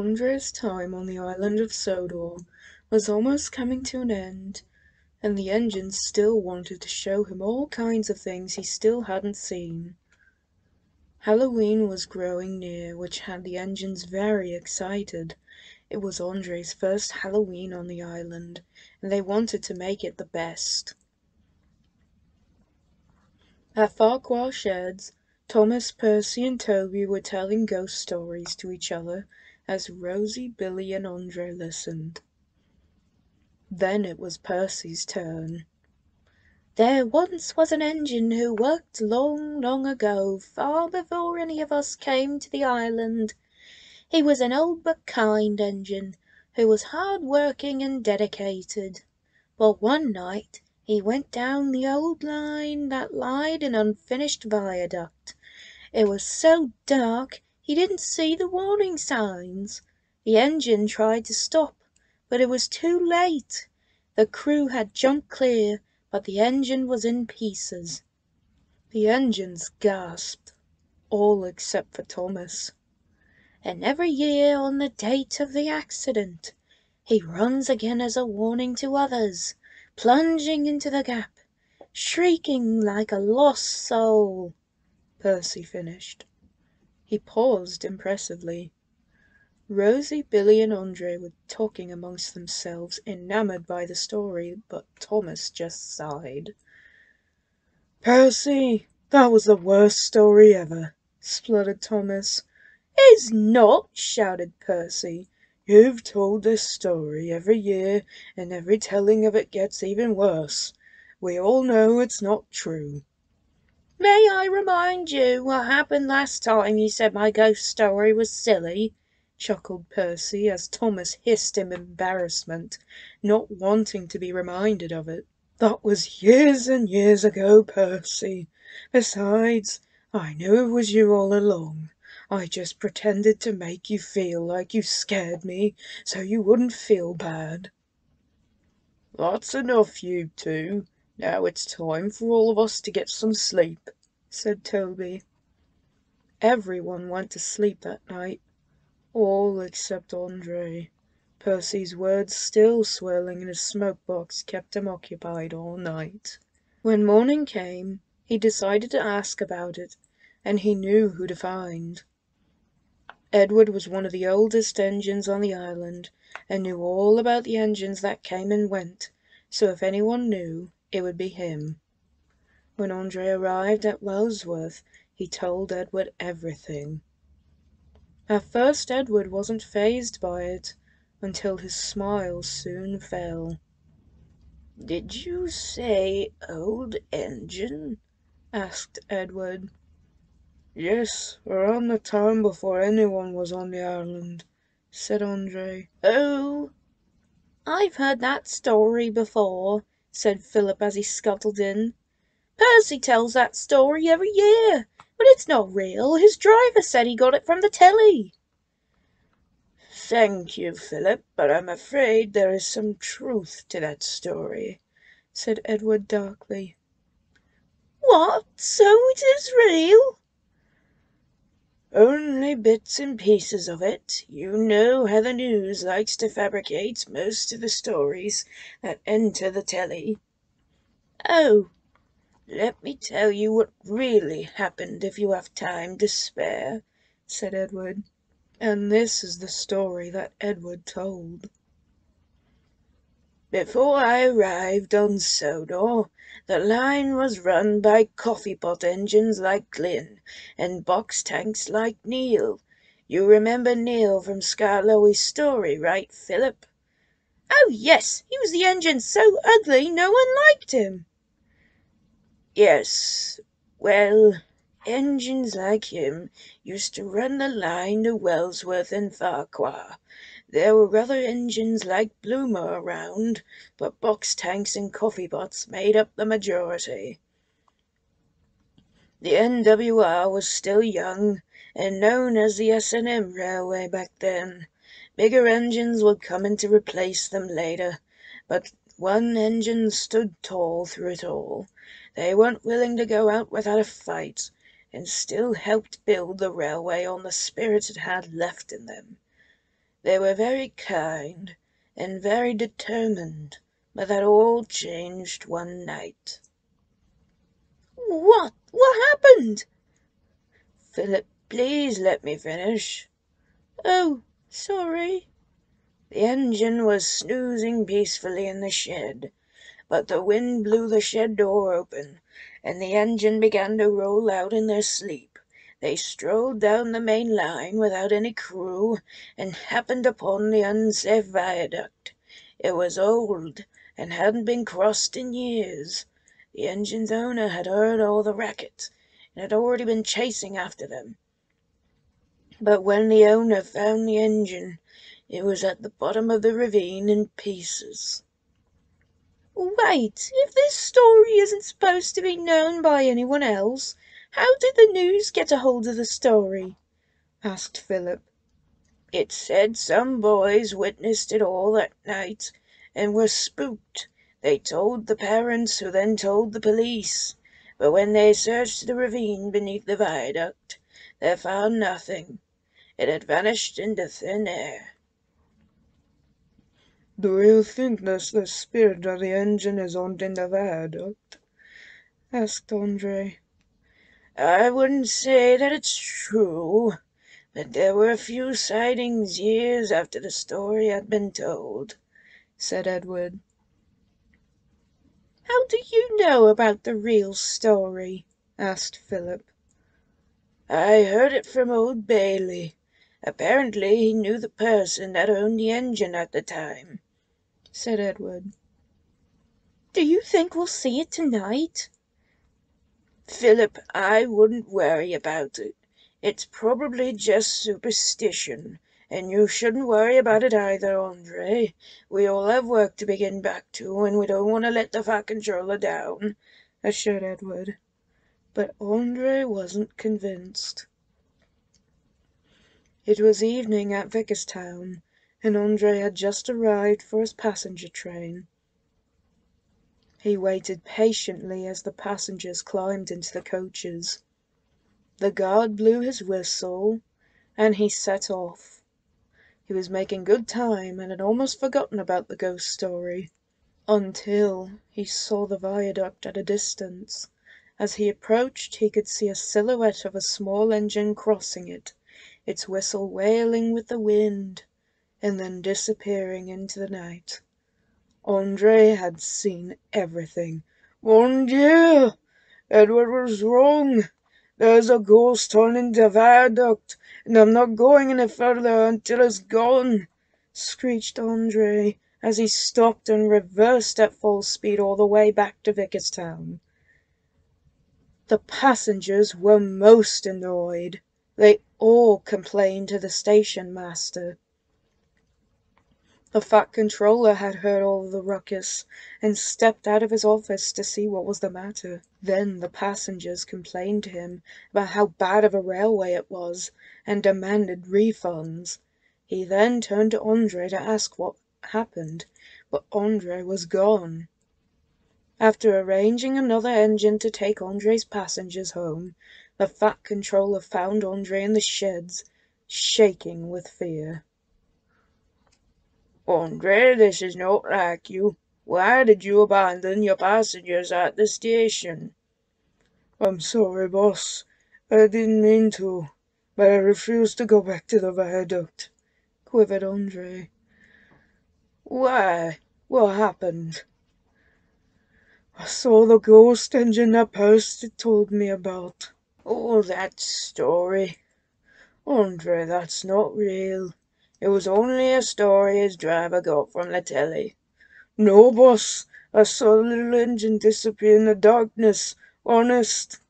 Andre's time on the island of Sodor was almost coming to an end, and the engines still wanted to show him all kinds of things he still hadn't seen. Halloween was growing near, which had the engines very excited. It was Andre's first Halloween on the island, and they wanted to make it the best. At Farquhar Sheds, Thomas, Percy, and Toby were telling ghost stories to each other as Rosie, Billy, and Andre listened. Then it was Percy's turn. There once was an engine who worked long, long ago, far before any of us came to the island. He was an old but kind engine, who was hard-working and dedicated. But one night he went down the old line that lied an unfinished viaduct. It was so dark he didn't see the warning signs. The engine tried to stop, but it was too late. The crew had jumped clear, but the engine was in pieces. The engines gasped, all except for Thomas. And every year on the date of the accident, he runs again as a warning to others, plunging into the gap, shrieking like a lost soul, Percy finished. He paused impressively. Rosie, Billy, and Andre were talking amongst themselves, enamored by the story, but Thomas just sighed. "Percy, that was the worst story ever," spluttered Thomas. "It's not!" shouted Percy. "You've told this story every year, and every telling of it gets even worse. We all know it's not true." "May I remind you what happened last time you said my ghost story was silly?" chuckled Percy as Thomas hissed in embarrassment, not wanting to be reminded of it. "That was years and years ago, Percy. Besides, I knew it was you all along. I just pretended to make you feel like you scared me so you wouldn't feel bad." "That's enough, you two. Now it's time for all of us to get some sleep," said Toby. Everyone went to sleep that night, all except Andre. Percy's words still swirling in his smoke box kept him occupied all night. When morning came, he decided to ask about it, and he knew who to find. Edward was one of the oldest engines on the island, and knew all about the engines that came and went, so if anyone knew, it would be him. When Andre arrived at Wellsworth, he told Edward everything. At first Edward wasn't fazed by it, until his smile soon fell. "Did you say old engine?" asked Edward. "Yes, around the time before anyone was on the island," said Andre. "Oh, I've heard that story before," said Philip as he scuttled in. "Percy tells that story every year, but it's not real. His driver said he got it from the telly." "Thank you, Philip, but I'm afraid there is some truth to that story," said Edward darkly. "What? So it is real?" "Only bits and pieces of it. You know how the news likes to fabricate most of the stories that enter the telly." "Oh, "Let me tell you what really happened if you have time to spare," said Edward. And this is the story that Edward told. "Before I arrived on Sodor, the line was run by coffee pot engines like Glynn and box tanks like Neil. You remember Neil from Scarlowy's story, right, Philip?" "Oh, yes, he was the engine so ugly no one liked him." "Yes. Well, engines like him used to run the line to Wellsworth and Farquhar. There were other engines like Bloomer around, but box tanks and coffee pots made up the majority. The NWR was still young, and known as the S&M Railway back then. Bigger engines would come in to replace them later, but one engine stood tall through it all. They weren't willing to go out without a fight, and still helped build the railway on the spirit it had left in them. They were very kind and very determined, but that all changed one night." "What? What happened?" "Philip, please let me finish." "Oh, sorry." "The engine was snoozing peacefully in the shed, but the wind blew the shed door open, and the engine began to roll out in their sleep. They strolled down the main line without any crew, and happened upon the unsafe viaduct. It was old, and hadn't been crossed in years. The engine's owner had heard all the racket, and had already been chasing after them. But when the owner found the engine, it was at the bottom of the ravine in pieces." "Wait, if this story isn't supposed to be known by anyone else, how did the news get a hold of the story?" asked Philip. "It said some boys witnessed it all that night, and were spooked. They told the parents, who then told the police. But when they searched the ravine beneath the viaduct, they found nothing. It had vanished into thin air." "Do you think that the spirit of the engine is haunting the viaduct?" asked Andre. "I wouldn't say that it's true, but there were a few sightings years after the story had been told," said Edward. "How do you know about the real story?" asked Philip. "I heard it from old Bailey. Apparently he knew the person that owned the engine at the time," said Edward. "Do you think we'll see it tonight?" "Philip, I wouldn't worry about it. It's probably just superstition, and you shouldn't worry about it either, Andre. We all have work to begin back to, and we don't want to let the Fat Controller down," assured Edward. But Andre wasn't convinced. It was evening at Vickerstown, and Andre had just arrived for his passenger train. He waited patiently as the passengers climbed into the coaches. The guard blew his whistle, and he set off. He was making good time, and had almost forgotten about the ghost story, until he saw the viaduct at a distance. As he approached, he could see a silhouette of a small engine crossing it, its whistle wailing with the wind, and then disappearing into the night. Andre had seen everything. "Mon Dieu! Edward was wrong. There's a ghost haunting the viaduct, and I'm not going any further until it's gone," screeched Andre as he stopped and reversed at full speed all the way back to Vickerstown. The passengers were most annoyed. They all complained to the station master. The Fat Controller had heard all the ruckus, and stepped out of his office to see what was the matter. Then the passengers complained to him about how bad of a railway it was, and demanded refunds. He then turned to Andre to ask what happened, but Andre was gone. After arranging another engine to take Andre's passengers home, the Fat Controller found Andre in the sheds, shaking with fear. "Andre, this is not like you. Why did you abandon your passengers at the station?" "I'm sorry, boss. I didn't mean to, but I refuse to go back to the viaduct," quivered Andre. "Why? What happened?" "I saw the ghost engine that Percy told me about." "Oh, that story. Andre, that's not real. It was only a story his driver got from the telly." "No, boss. I saw the little engine disappear in the darkness. Honest."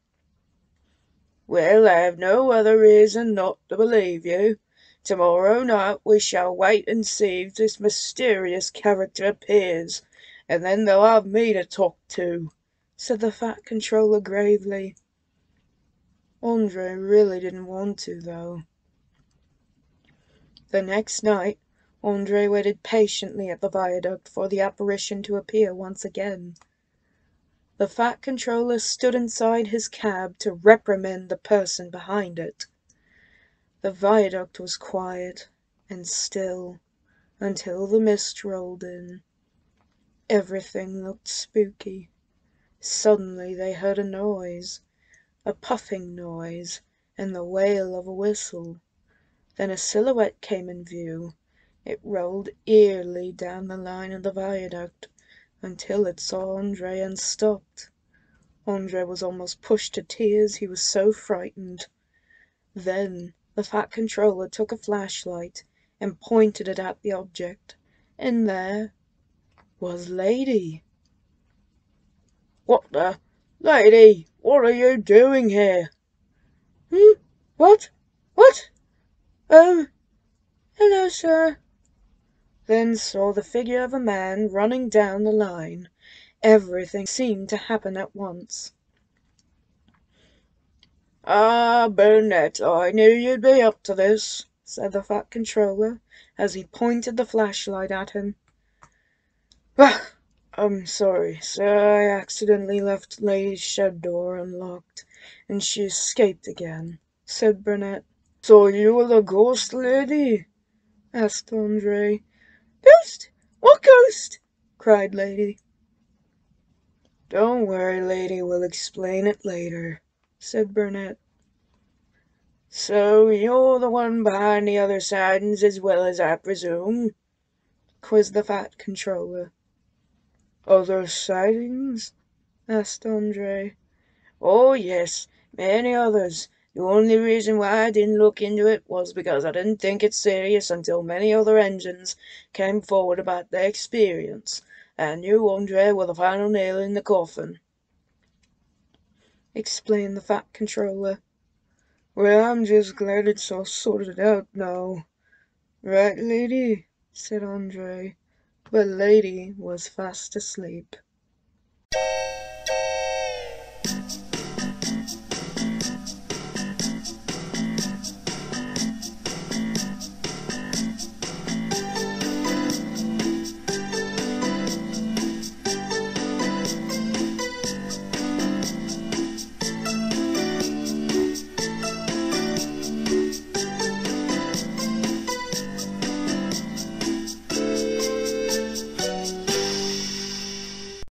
"Well, I have no other reason not to believe you. Tomorrow night we shall wait and see if this mysterious character appears, and then they'll have me to talk to," said the Fat Controller gravely. Andre really didn't want to, though. The next night, Andre waited patiently at the viaduct for the apparition to appear once again. The Fat Controller stood inside his cab to reprimand the person behind it. The viaduct was quiet, and still until the mist rolled in. Everything looked spooky. Suddenly they heard a puffing noise, and the wail of a whistle. Then a silhouette came in view. It rolled eerily down the line of the viaduct until it saw Andre and stopped. Andre was almost pushed to tears, he was so frightened. Then the Fat Controller took a flashlight and pointed it at the object, and there was Lady. "What the? Lady, what are you doing here?" What? What? Hello, sir." Then saw the figure of a man running down the line. Everything seemed to happen at once. "Ah, Burnett, I knew you'd be up to this," said the Fat Controller, as he pointed the flashlight at him. "I'm sorry, sir, I accidentally left Lady's shed door unlocked, and she escaped again," said Burnett. "So you were the ghost, Lady?" asked Andre. "Ghost? What ghost?" cried Lady. "Don't worry, Lady, we'll explain it later," said Burnett. "So you're the one behind the other sightings as well, as I presume?" quizzed the Fat Controller. "Other sightings?" asked Andre. "Oh, yes, many others. The only reason why I didn't look into it was because I didn't think it serious until many other engines came forward about their experience, and you, Andre, were the final nail in the coffin," explained the Fat Controller. "Well, I'm just glad it's all sorted out now. Right, Lady?" said Andre, but Lady was fast asleep.